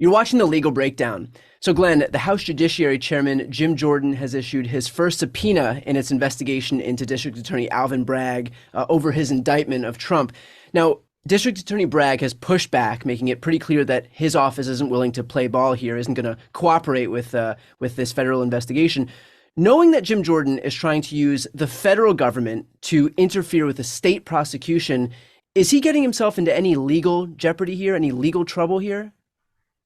You're watching The Legal Breakdown. So, Glenn, the House Judiciary Chairman Jim Jordan has issued his first subpoena in its investigation into District Attorney Alvin Bragg over his indictment of Trump. Now, District Attorney Bragg has pushed back, making it pretty clear that his office isn't willing to play ball here, isn't going to cooperate with this federal investigation. Knowing that Jim Jordan is trying to use the federal government to interfere with a state prosecution, is he getting himself into any legal jeopardy here, any legal trouble here?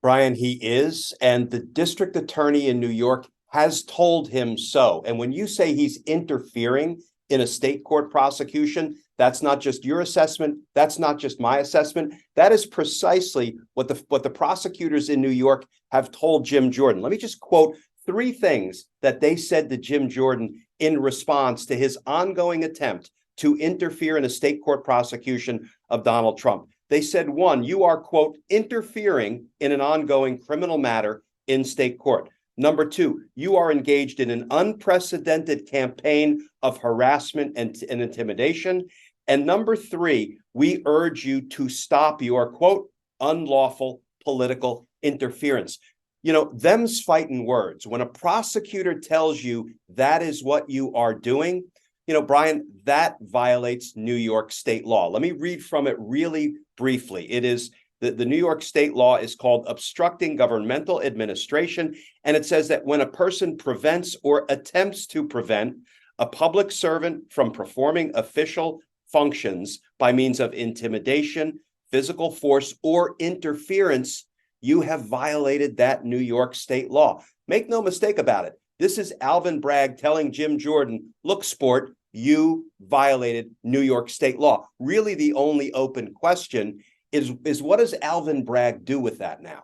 Brian, he is, and the district attorney in New York has told him so. And when you say he's interfering in a state court prosecution, that's not just your assessment. That's not just my assessment. That is precisely what the prosecutors in New York have told Jim Jordan. Let me just quote three things that they said to Jim Jordan in response to his ongoing attempt to interfere in a state court prosecution of Donald Trump. They said, one, you are, quote, interfering in an ongoing criminal matter in state court. Number two, you are engaged in an unprecedented campaign of harassment and intimidation. And number three, we urge you to stop your, quote, unlawful political interference. You know, them's fighting words. When a prosecutor tells you that is what you are doing, you know, Brian, that violates New York state law. Let me read from it really briefly. It is the New York state law is called obstructing governmental administration. And it says that when a person prevents or attempts to prevent a public servant from performing official functions by means of intimidation, physical force, or interference, you have violated that New York state law. Make no mistake about it. This is Alvin Bragg telling Jim Jordan, look, sport, you violated New York state law. Really, the only open question is what does Alvin Bragg do with that now?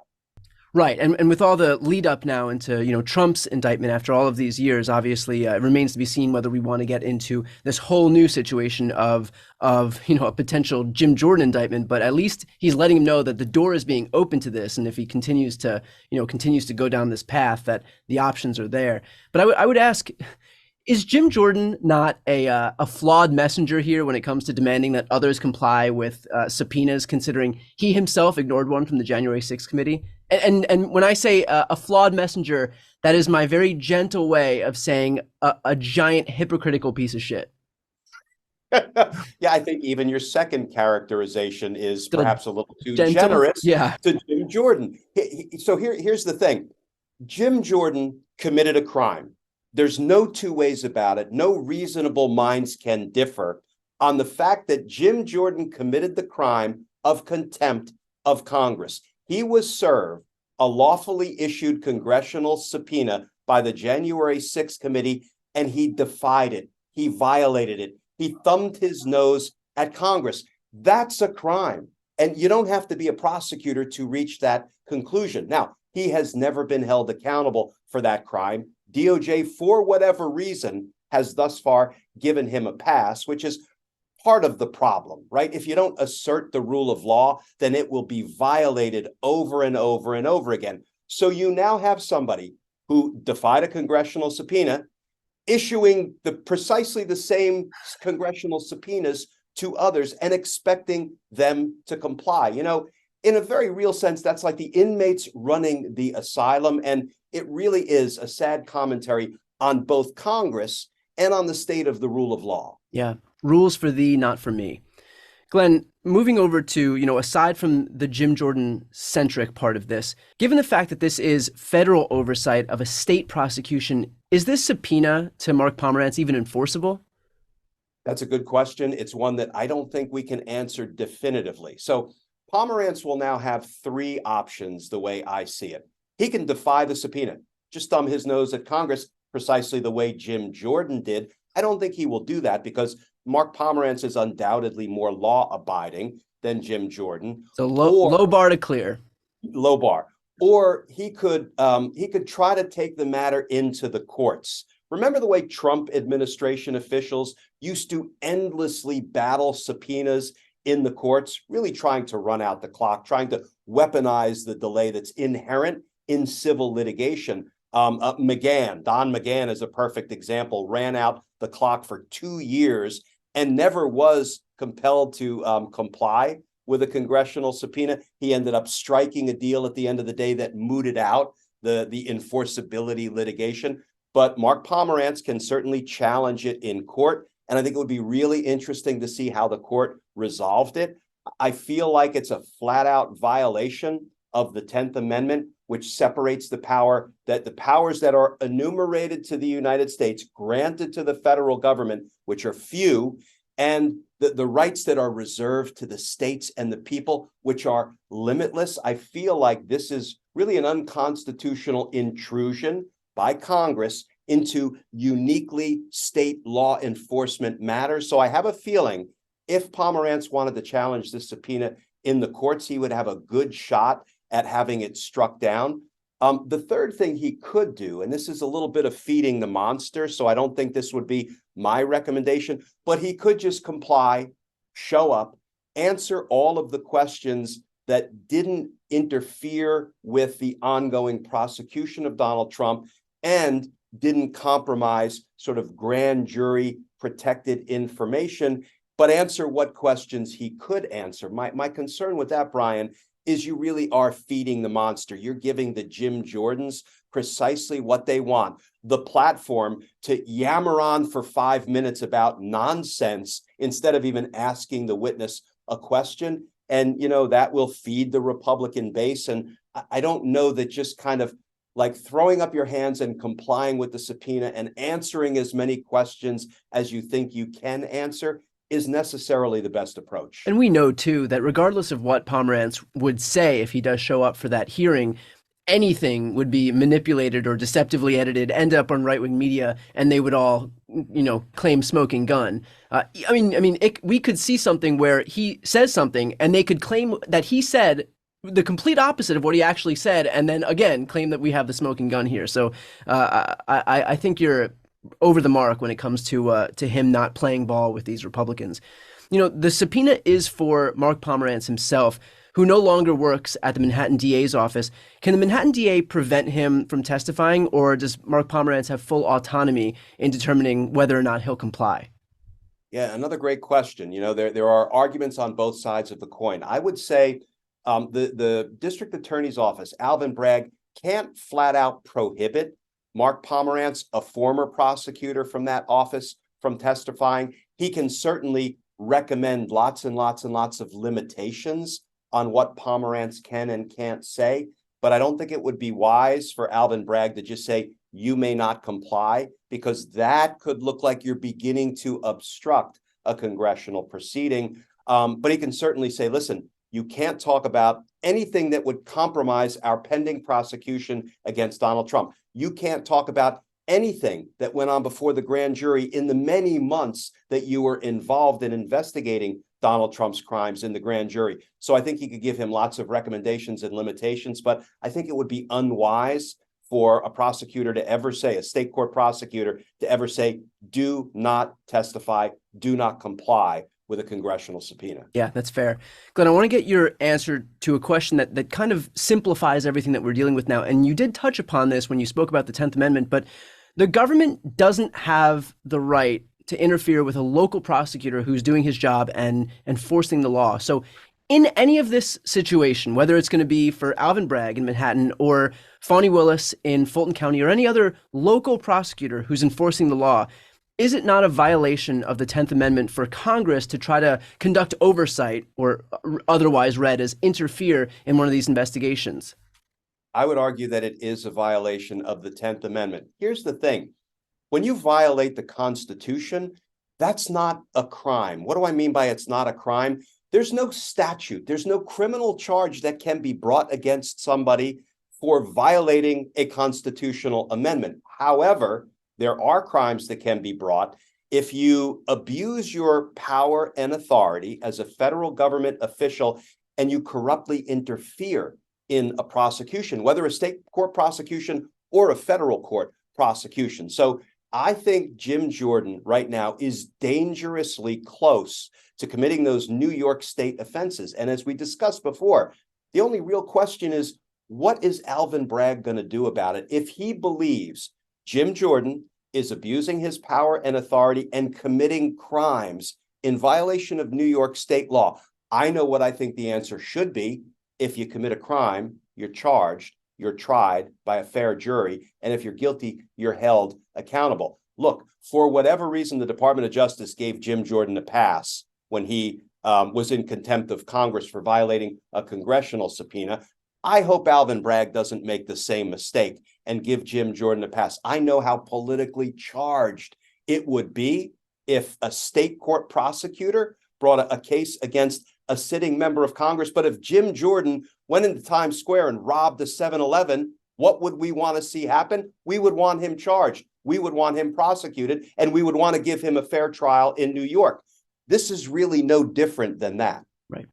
Right, and with all the lead up now into Trump's indictment after all of these years, obviously it remains to be seen whether we want to get into this whole new situation of a potential Jim Jordan indictment. But at least he's letting him know that the door is being open to this, and if he continues to go down this path, that the options are there. But I would ask, is Jim Jordan not a flawed messenger here when it comes to demanding that others comply with subpoenas, considering he himself ignored one from the January 6th committee? And when I say a flawed messenger, that is my very gentle way of saying a giant hypocritical piece of shit. Yeah, I think even your second characterization is perhaps a little too gentle, generous yeah, to Jim Jordan. So here's the thing. Jim Jordan committed a crime. There's no two ways about it. No reasonable minds can differ on the fact that Jim Jordan committed the crime of contempt of Congress. He was served a lawfully issued congressional subpoena by the January 6th committee, and he defied it. He violated it. He thumbed his nose at Congress. That's a crime. And you don't have to be a prosecutor to reach that conclusion. Now, he has never been held accountable for that crime. DOJ, for whatever reason, has thus far given him a pass, which is part of the problem, right? If you don't assert the rule of law, then it will be violated over and over and over again. So you now have somebody who defied a congressional subpoena, issuing precisely the same congressional subpoenas to others and expecting them to comply. You know, in a very real sense, that's like the inmates running the asylum. And it really is a sad commentary on both Congress and on the state of the rule of law. Yeah. Rules for thee, not for me. Glenn, moving over to, aside from the Jim Jordan centric part of this, given the fact that this is federal oversight of a state prosecution, is this subpoena to Mark Pomerantz even enforceable? That's a good question. It's one that I don't think we can answer definitively. So Pomerantz will now have three options the way I see it. He can defy the subpoena, just thumb his nose at Congress precisely the way Jim Jordan did. I don't think he will do that because Mark Pomerantz is undoubtedly more law-abiding than Jim Jordan. So low bar to clear. Low bar. Or he could try to take the matter into the courts. Remember the way Trump administration officials used to endlessly battle subpoenas in the courts, really trying to run out the clock, trying to weaponize the delay that's inherent in civil litigation. Don McGahn is a perfect example, ran out the clock for 2 years and never was compelled to comply with a congressional subpoena. He ended up striking a deal at the end of the day that mooted out the enforceability litigation. But Mark Pomerantz can certainly challenge it in court. And I think it would be really interesting to see how the court resolved it. I feel like it's a flat out violation of the 10th Amendment, which separates the powers that are enumerated to the United States, granted to the federal government, which are few, and the rights that are reserved to the states and the people, which are limitless. I feel like this is really an unconstitutional intrusion by Congress into uniquely state law enforcement matters. So I have a feeling if Pomerantz wanted to challenge this subpoena in the courts, he would have a good shot at having it struck down. The third thing he could do, and this is a little bit of feeding the monster, so I don't think this would be my recommendation, but he could just comply, show up, answer all of the questions that didn't interfere with the ongoing prosecution of Donald Trump and didn't compromise sort of grand jury protected information, but answer what questions he could answer. My concern with that, Brian, is you really are feeding the monster. You're giving the Jim Jordans precisely what they want, the platform to yammer on for 5 minutes about nonsense instead of even asking the witness a question. And, that will feed the Republican base. And I don't know that just kind of like throwing up your hands and complying with the subpoena and answering as many questions as you think you can answer is necessarily the best approach. And we know, too, that regardless of what Pomerantz would say if he does show up for that hearing, anything would be manipulated or deceptively edited, end up on right-wing media, and they would all, claim smoking gun. We could see something where he says something, and they could claim that he said the complete opposite of what he actually said, and then again claim that we have the smoking gun here. So I think you're over the mark when it comes to him not playing ball with these Republicans. The subpoena is for Mark Pomerantz himself, who no longer works at the Manhattan DA's office. Can the Manhattan DA prevent him from testifying, or does Mark Pomerantz have full autonomy in determining whether or not he'll comply? Yeah, another great question. There are arguments on both sides of the coin. I would say the district attorney's office, Alvin Bragg, can't flat out prohibit Mark Pomerantz, a former prosecutor from that office, from testifying. He can certainly recommend lots and lots and lots of limitations on what Pomerantz can and can't say, but I don't think it would be wise for Alvin Bragg to just say, you may not comply, because that could look like you're beginning to obstruct a congressional proceeding. But he can certainly say, listen, you can't talk about anything that would compromise our pending prosecution against Donald Trump. You can't talk about anything that went on before the grand jury in the many months that you were involved in investigating Donald Trump's crimes in the grand jury. So I think he could give him lots of recommendations and limitations, but I think it would be unwise for a prosecutor to ever say, a state court prosecutor to ever say, do not testify, do not comply with a congressional subpoena. Yeah, that's fair. Glenn, I want to get your answer to a question that kind of simplifies everything that we're dealing with now. And you did touch upon this when you spoke about the 10th Amendment, but the government doesn't have the right to interfere with a local prosecutor who's doing his job and enforcing the law. So in any of this situation, whether it's going to be for Alvin Bragg in Manhattan or Fani Willis in Fulton County or any other local prosecutor who's enforcing the law, is it not a violation of the 10th Amendment for Congress to try to conduct oversight, or otherwise read as interfere, in one of these investigations? I would argue that it is a violation of the 10th Amendment. Here's the thing. When you violate the Constitution, that's not a crime. What do I mean by it's not a crime? There's no statute, there's no criminal charge that can be brought against somebody for violating a constitutional amendment. However, there are crimes that can be brought if you abuse your power and authority as a federal government official and you corruptly interfere in a prosecution, whether a state court prosecution or a federal court prosecution. So I think Jim Jordan right now is dangerously close to committing those New York State offenses. And as we discussed before, the only real question is, what is Alvin Bragg going to do about it if he believes Jim Jordan is abusing his power and authority and committing crimes in violation of New York state law? I know what I think the answer should be. If you commit a crime, you're charged, you're tried by a fair jury, and if you're guilty, you're held accountable. Look, for whatever reason, the Department of Justice gave Jim Jordan a pass when he was in contempt of Congress for violating a congressional subpoena. I hope Alvin Bragg doesn't make the same mistake and give Jim Jordan a pass. I know how politically charged it would be if a state court prosecutor brought a case against a sitting member of Congress. But if Jim Jordan went into Times Square and robbed a 7-Eleven, what would we want to see happen? We would want him charged. We would want him prosecuted, and we would want to give him a fair trial in New York. This is really no different than that. Right.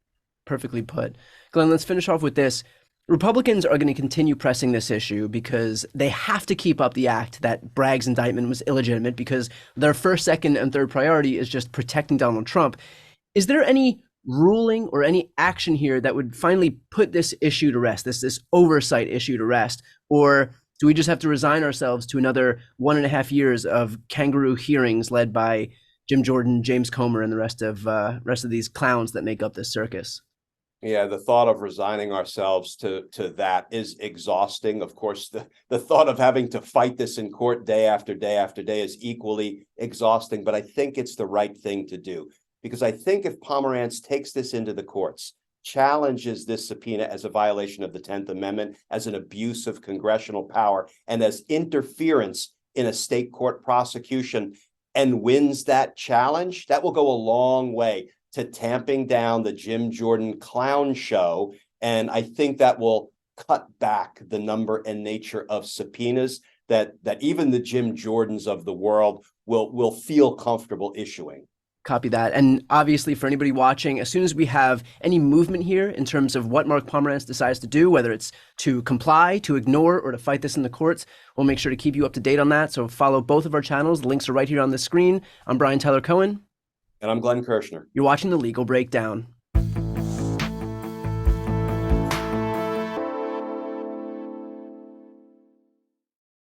Perfectly put. Glenn, let's finish off with this. Republicans are going to continue pressing this issue because they have to keep up the act that Bragg's indictment was illegitimate, because their first, second, and third priority is just protecting Donald Trump. Is there any ruling or any action here that would finally put this issue to rest, this oversight issue to rest? Or do we just have to resign ourselves to another 1.5 years of kangaroo hearings led by Jim Jordan, James Comer, and the rest of these clowns that make up this circus? Yeah, the thought of resigning ourselves to that is exhausting. Of course, the thought of having to fight this in court day after day after day is equally exhausting. But I think it's the right thing to do, because I think if Pomerantz takes this into the courts, challenges this subpoena as a violation of the 10th Amendment, as an abuse of congressional power, and as interference in a state court prosecution, and wins that challenge, that will go a long way to tamping down the Jim Jordan clown show. And I think that will cut back the number and nature of subpoenas that even the Jim Jordans of the world will feel comfortable issuing. Copy that. And obviously, for anybody watching, as soon as we have any movement here in terms of what Mark Pomerantz decides to do, whether it's to comply, to ignore, or to fight this in the courts, we'll make sure to keep you up to date on that. So follow both of our channels. The links are right here on the screen. I'm Brian Tyler Cohen. And I'm Glenn Kirshner. You're watching The Legal Breakdown.